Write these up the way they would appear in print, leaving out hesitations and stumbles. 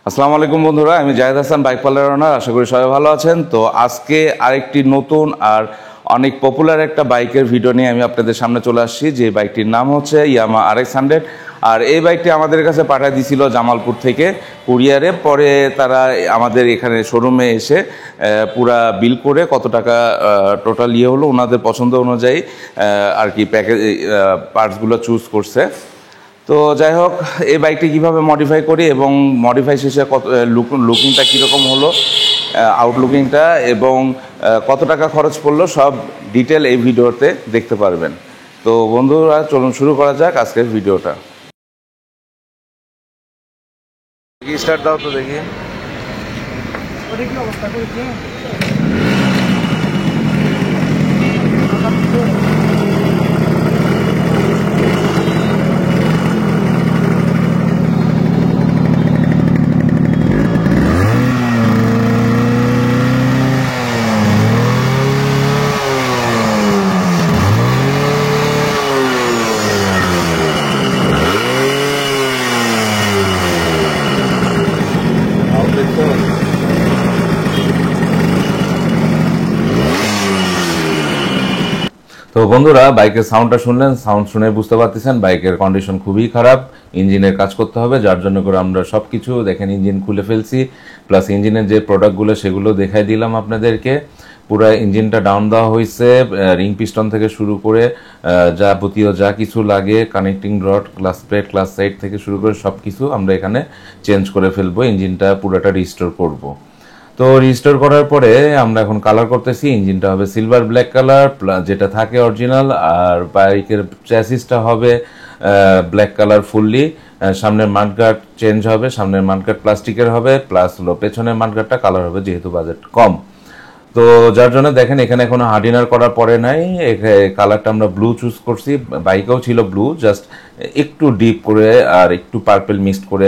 আসসালামু আলাইকুম বন্ধুরা, আমি Zahed Hasan, bike parlour owner. আশা করি সবাই ভালো আছেন। তো আজকে আরেকটি নতুন আর অনেক পপুলার একটা বাইকের ভিডিও নিয়ে আমি আপনাদের সামনে চলে আসছি। যে বাইকটির নাম হচ্ছে ইয়ামা RX-100। আর এই বাইকটি আমাদের কাছে পাঠিয়ে দিয়েছিল জামালপুর থেকে কুরিয়ারে। পরে তারা আমাদের এখানে শোরুমে এসে পুরা বিল করে কত টাকা টোটাল হলো ওনাদের পছন্দ অনুযায়ী আর কি প্যাকেজ পার্টসগুলো চুজ করছে। তো যাই হোক, এই বাইকটি কীভাবে মডিফাই করি এবং মডিফাই শেষে কত লুকিংটা কীরকম হলো, আউটলুকিংটা এবং কত টাকা খরচ পড়লো, সব ডিটেল এই ভিডিওতে দেখতে পারবেন। তো বন্ধুরা, চলুন শুরু করা যাক আজকের ভিডিওটা। স্টার্ট দাও তো দেখি। তো বন্ধুরা, বাইকের সাউন্ডটা শুনলেন, সাউন্ড শুনে বুঝতে পারতেছেন বাইকের কন্ডিশন খুবই খারাপ। ইঞ্জিনের কাজ করতে হবে, যার জন্য করে আমরা সব কিছু দেখেন ইঞ্জিন খুলে ফেলছি, প্লাস ইঞ্জিনের যে প্রোডাক্টগুলো সেগুলো দেখাই দিলাম আপনাদেরকে। পুরো ইঞ্জিনটা ডাউন দেওয়া হয়েছে, রিং পিস্টন থেকে শুরু করে যাবতীয় যা কিছু লাগে, connecting rod, class plate, class side থেকে শুরু করে সব কিছু আমরা এখানে চেঞ্জ করে ফেলবো। ইঞ্জিনটা পুরোটা রিস্টোর করব। তো রিস্টোর করার পরে আমরা এখন কালার করতেছি। ইঞ্জিনটা হবে সিলভার ব্ল্যাক কালার যেটা থাকে অরিজিনাল, আর বাইকের চ্যাসিসটা হবে ব্ল্যাক কালার ফুললি। সামনের মাডগার্ড চেঞ্জ হবে, সামনের মাডগার্ড প্লাস্টিকের হবে, প্লাস হলো পেছনের মাডগার্ডটা কালার হবে, যেহেতু বাজেট কম। তো যার জন্য দেখেন এখানে এখনো হার্ডিনার করার পরে নাই। কালারটা আমরা ব্লু চুজ করছি, বাইকেও ছিল ব্লু, জাস্ট একটু ডিপ করে আর একটু পার্পল মিক্সড করে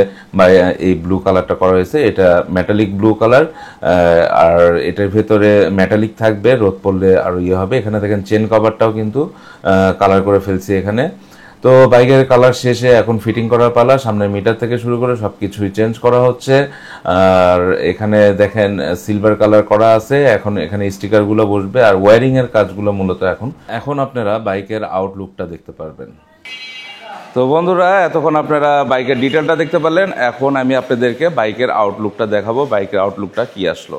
এই ব্লু কালারটা করা হয়েছে। এটা মেটালিক ব্লু কালার, আর এটার ভেতরে মেটালিক থাকবে, রোদ পড়লে আরও হবে। এখানে দেখেন চেন কভারটাও কিন্তু কালার করে ফেলছি এখানে। তো বাইকের কালার শেষে এখন ফিটিং করার পালা। সামনের মিটার থেকে শুরু করে সব কিছুই চেঞ্জ করা হচ্ছে। আর এখানে দেখেন সিলভার কালার করা আছে, এখন এখানে স্টিকারগুলো বসবে। আর ওয়্যারিংয়ের কাজগুলো মূলত এখন আপনারা বাইকের আউটলুকটা দেখতে পারবেন। তো বন্ধুরা, এতক্ষণ আপনারা বাইকের ডিটেলটা দেখতে পারলেন। এখন আমি আপনাদেরকে বাইকের আউটলুকটা দেখাবো, বাইকের আউটলুকটা কি আসলো।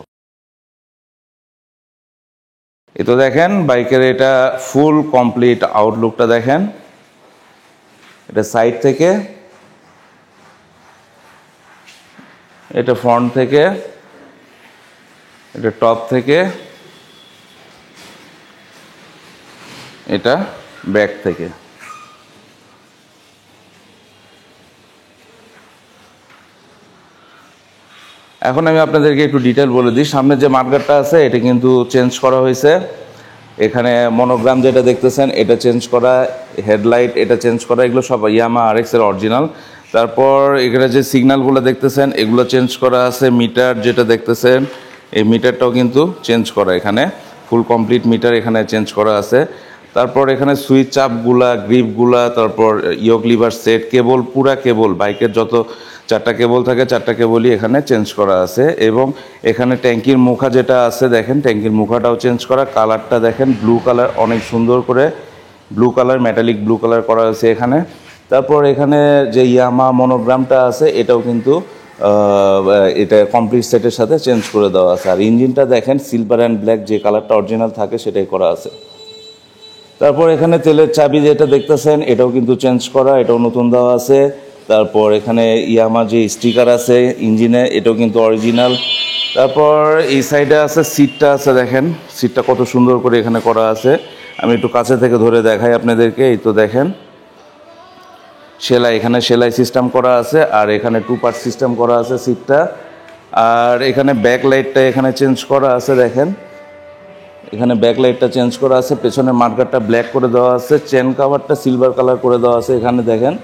এই তো দেখেন বাইকের এটা ফুল কমপ্লিট আউটলুকটা দেখেন। এটা সাইড থেকে, এটা ফ্রন্ট থেকে, এটা টপ থেকে, এটা ব্যাক থেকে। এখন আমি আপনাদেরকে একটু ডিটেল বলে দিই। সামনে যে মাডগার্ডটা আছে এটা কিন্তু চেঞ্জ করা হয়েছে। এখানে মনোগ্রাম যেটা দেখতেছেন এটা চেঞ্জ করা, হেডলাইট এটা চেঞ্জ করা, এগুলো সব ইয়ামা RX এর অরিজিনাল। তারপর এখানে যে সিগন্যালগুলো দেখতেছেন এগুলো চেঞ্জ করা আছে। মিটার যেটা দেখতেছেন এই মিটারটাও কিন্তু চেঞ্জ করা, এখানে ফুল কমপ্লিট মিটার এখানে চেঞ্জ করা আছে। তারপর এখানে সুইচ চাপগুলা, গ্রিপগুলা, তারপর ইয়োক লিভার সেট, কেবল, পুরা কেবল, বাইকের যত 4টা কেবল থাকে 4টা কেবলই এখানে চেঞ্জ করা আছে। এবং এখানে ট্যাঙ্কির মুখা যেটা আছে দেখেন, ট্যাঙ্কির মুখাটাও চেঞ্জ করা। কালারটা দেখেন ব্লু কালার, অনেক সুন্দর করে blue colour, metallic blue colour করা হয়েছে এখানে। তারপর এখানে যে ইয়ামা মনোগ্রামটা আছে এটাও কিন্তু এটা কমপ্লিট সেটের সাথে চেঞ্জ করে দেওয়া আছে। আর ইঞ্জিনটা দেখেন সিলভার অ্যান্ড ব্ল্যাক, যে কালারটা অরিজিনাল থাকে সেটাই করা আছে। তারপর এখানে তেলের চাবি যেটা দেখতেছেন এটাও কিন্তু চেঞ্জ করা, এটাও নতুন দেওয়া আছে। তারপর এখানে ইয়ামা যে স্টিকার আছে ইঞ্জিনে এটাও কিন্তু অরিজিনাল। তারপর এই সাইডে আছে সিটটা আছে, দেখেন সিটটা কত সুন্দর করে এখানে করা আছে। আমি একটু কাছে থেকে ধরে দেখাই আপনাদেরকে। এই তো দেখেন সেলাই, এখানে সেলাই সিস্টেম করা আছে, আর এখানে 2 পার্ট সিস্টেম করা আছে সিটটা। আর এখানে ব্যাক লাইটটা এখানে চেঞ্জ করা আছে, দেখেন এখানে ব্যাক লাইটটা চেঞ্জ করা আছে। পেছনে মার্কারটা ব্ল্যাক করে দেওয়া আছে, চেন কাভারটা সিলভার কালার করে দেওয়া আছে। এখানে দেখেন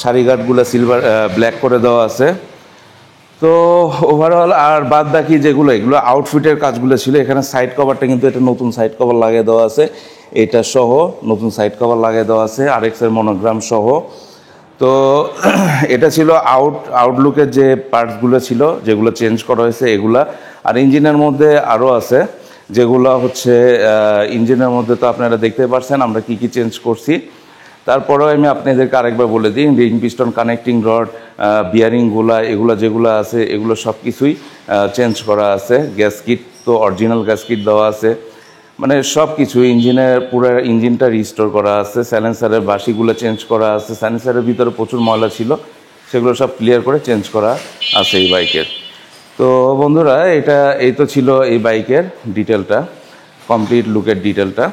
সারি গার্ডগুলো সিলভার ব্ল্যাক করে দেওয়া আছে। তো ওভারঅল আর বাদ বাকি যেগুলো এগুলো আউটফিটের কাজগুলো ছিল। এখানে সাইড কভারটা কিন্তু এটা নতুন সাইড কভার লাগিয়ে দেওয়া আছে, এটা সহ নতুন সাইড কভার লাগিয়ে দেওয়া আছে RX এর মনোগ্রাম সহ। তো এটা ছিল আউটলুকের যে পার্টসগুলো ছিল যেগুলো চেঞ্জ করা হয়েছে এগুলা। আর ইঞ্জিনের মধ্যে আরও আছে যেগুলো হচ্ছে ইঞ্জিনের মধ্যে তো আপনারা দেখতে পাচ্ছেন আমরা কি কি চেঞ্জ করছি। তারপরেও আমি আপনাদেরকে আরেকবার বলে দিই, রিং পিস্টন কানেক্টিং রড বিয়ারিংগুলা এগুলো যেগুলো আছে এগুলো সব কিছুই চেঞ্জ করা আছে। গ্যাস কিট তো অরিজিনাল গ্যাস কিট দেওয়া আছে, মানে সব কিছু ইঞ্জিনের পুরো ইঞ্জিনটা রিস্টোর করা আছে। সাইলেন্সারের বাসিগুলো চেঞ্জ করা আছে, সাইলেন্সারের ভিতরে প্রচুর ময়লা ছিল সেগুলো সব ক্লিয়ার করে চেঞ্জ করা আছে এই বাইকের। তো বন্ধুরা এই তো ছিল এই বাইকের ডিটেলটা, কমপ্লিট লুকের ডিটেলটা।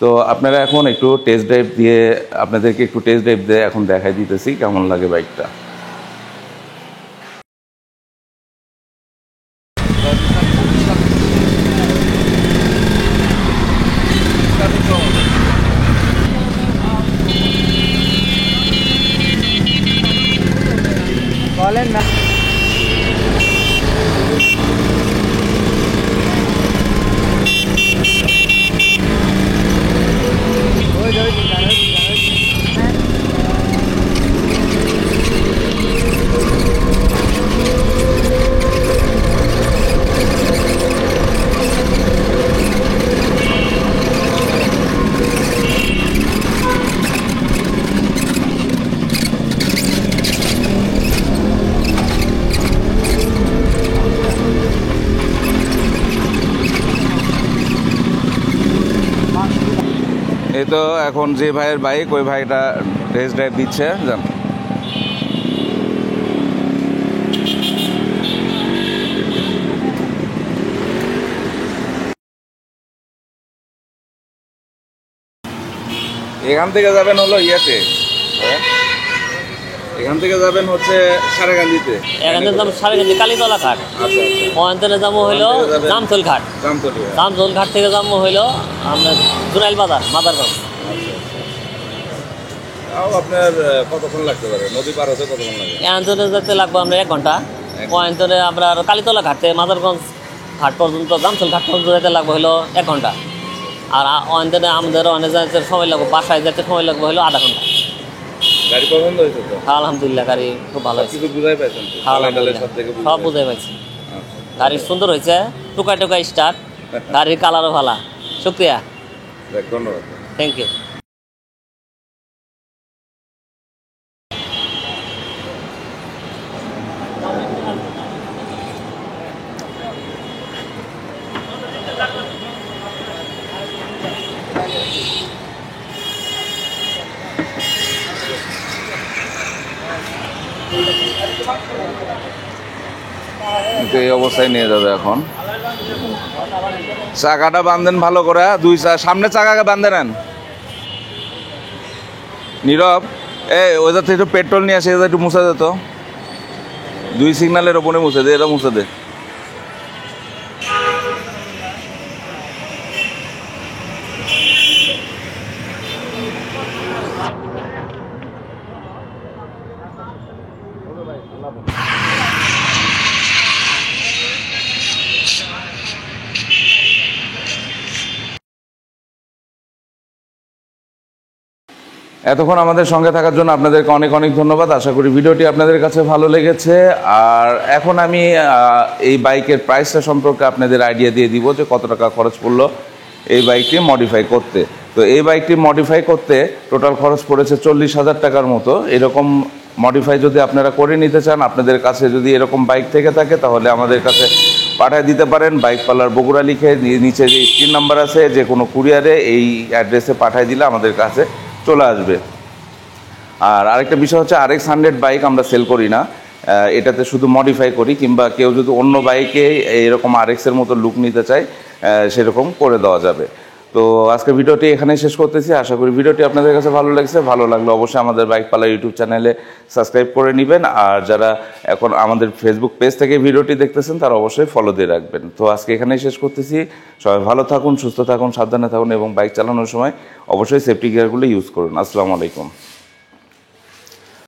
তো আপনারা এখন একটু টেস্ট ড্রাইভ দিয়ে আপনাদেরকে একটু টেস্ট ড্রাইভ দিয়ে এখন দেখাই দিতেছি কেমন লাগে বাইকটা। বলেন না এই তো এখন যে ভাইয়ের বাইক ওই ভাইটা টেস্ট ড্রাইভ দিচ্ছে। জান এখান থেকে যাবেন হলো ইয়েতে, এখান থেকে যাবেন হচ্ছে সারেগান্ধীতে, এখান থেকে যাবো সারেগান্ধী কালীতলা ঘাট। ওখানে যাবো হইলো জামতল ঘাট। জামতল ঘাট থেকে যাবো হইলো আমরা জুনাইল বাজার মাদারগঞ্জ। আপনার কতক্ষণ লাগতে পারে নদী পার হতে? কতক্ষণ লাগে? এখান থেকে যেতে লাগবো আমরা 1 ঘন্টা। ওখান থেকে আমরা কালীতলা ঘাট থেকে মাদারগঞ্জ ঘাট পর্যন্ত জামতল ঘাট পর্যন্ত যেতে লাগবো হইলো 1 ঘন্টা। আর ওখান থেকে আমাদের অনেক যেতে সময় লাগবে, বাসায় যেতে সময় লাগবে হইলো আধা ঘন্টা। গাড়ি পছন্দ হয়েছে তো? আলহামদুলিল্লাহ গাড়ি খুব ভালো হয়েছে। কিছু বুঝাই পাইছেন? সব বুঝাই পাইছি। গাড়ি সুন্দর হয়েছে, টুকাই টুকাই স্টার্ট, গাড়ির কালারও ভালো। শুক্রিয়া, ধন্যবাদ, থ্যাংক ইউ। এই অবস্থায় নিয়ে যাবে এখন। চাকাটা বাঁধেন ভালো করে, সামনে চাকাকে বাঁধে নেন। নীরব, ওই যাতে একটু পেট্রোল নিয়ে আসে, একটু মুছে দে তো, 2 সিগন্যালের ওপরে মুছে দে, এটা মুছে দে। এতক্ষণ আমাদের সঙ্গে থাকার জন্য আপনাদেরকে অনেক অনেক ধন্যবাদ। আশা করি ভিডিওটি আপনাদের কাছে ভালো লেগেছে। আর এখন আমি এই বাইকের প্রাইসটা সম্পর্কে আপনাদের আইডিয়া দিয়ে দিব যে কত টাকা খরচ পড়লো এই বাইকটি মডিফাই করতে। তো এই বাইকটি মডিফাই করতে টোটাল খরচ পড়েছে 40,000 টাকার মতো। এরকম মডিফাই যদি আপনারা করে নিতে চান, আপনাদের কাছে যদি এরকম বাইক থেকে থাকে তাহলে আমাদের কাছে পাঠিয়ে দিতে পারেন। বাইক পার্লার বগুড়া লিখে নিচে যে স্ক্রিন নাম্বার আছে, যে কোনো কুরিয়ারে এই অ্যাড্রেসে পাঠিয়ে দিলে আমাদের কাছে চলে আসবে। আর আরেকটা বিষয় হচ্ছে RX 100 বাইক আমরা সেল করি না, এটাতে শুধু মডিফাই করি, কিংবা কেউ যদি অন্য বাইকে এরকম RX এর মতো লুক নিতে চায় সেরকম করে দেওয়া যাবে। তো আজকে ভিডিওটি এখানেই শেষ করতেছি। আশা করি ভিডিওটি আপনাদের কাছে ভালো লাগছে। ভালো লাগলে অবশ্যই আমাদের বাইক পার্লার ইউটিউব চ্যানেলে সাবস্ক্রাইব করে নেবেন। আর যারা এখন আমাদের ফেসবুক পেজ থেকে ভিডিওটি দেখতেছেন তারা অবশ্যই ফলো দিয়ে রাখবেন। তো আজকে এখানেই শেষ করতেছি। সবাই ভালো থাকুন, সুস্থ থাকুন, সাবধানে থাকুন এবং বাইক চালানোর সময় অবশ্যই সেফটি গিয়ারগুলো ইউজ করুন। আসসালামু আলাইকুম।